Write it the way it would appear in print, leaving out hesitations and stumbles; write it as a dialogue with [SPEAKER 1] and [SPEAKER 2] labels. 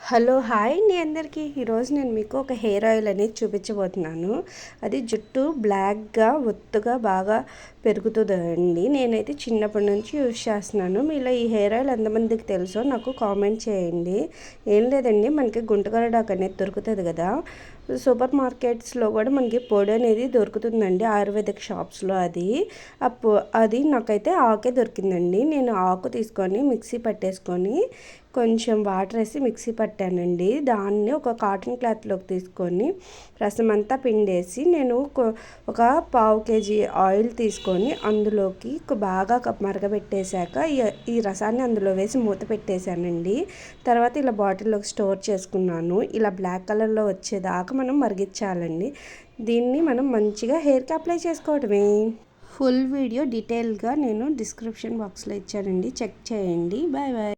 [SPEAKER 1] Hello hi అండి అందరికీ. ఈరోజు నేను మీకు ఒక హెయిర్ ఆయిల్ అనేది చూపించబోతున్నాను. అది జుట్టు బ్లాక్గా ఒత్తుగా బాగా పెరుగుతుందండి. నేనైతే చిన్నప్పటి నుంచి యూజ్ చేస్తున్నాను. మీలో ఈ హెయిర్ ఆయిల్ ఎంతమందికి తెలుసో నాకు కామెంట్ చేయండి. ఏం లేదండి, మనకి గుంటకలడాకు అనేది దొరుకుతుంది కదా, సూపర్ మార్కెట్స్లో కూడా మనకి పొడి అనేది దొరుకుతుందండి, ఆయుర్వేదిక్ షాప్స్లో. అది నాకైతే ఆకే దొరికిందండి. నేను ఆకు తీసుకొని మిక్సీ పట్టేసుకొని కొంచెం వాటర్ వేసి మిక్సీ పట్టానండి. దాన్ని ఒక కాటన్ క్లాత్లోకి తీసుకొని రసం అంతా పిండేసి నేను ఒక పావు కేజీ ఆయిల్ తీసుకొని అందులోకి బాగా మరగబెట్టేశాక ఈ రసాన్ని అందులో వేసి మూత పెట్టేశానండి. తర్వాత ఇలా బాటిల్లోకి స్టోర్ చేసుకున్నాను. ఇలా బ్లాక్ కలర్లో వచ్చేదాకా మనం మరిగించాలండి. దీన్ని మనం మంచిగా హెయిర్కి అప్లై చేసుకోవడమే. ఫుల్ వీడియో డీటెయిల్గా నేను డిస్క్రిప్షన్ బాక్స్లో ఇచ్చానండి, చెక్ చేయండి. Bye bye.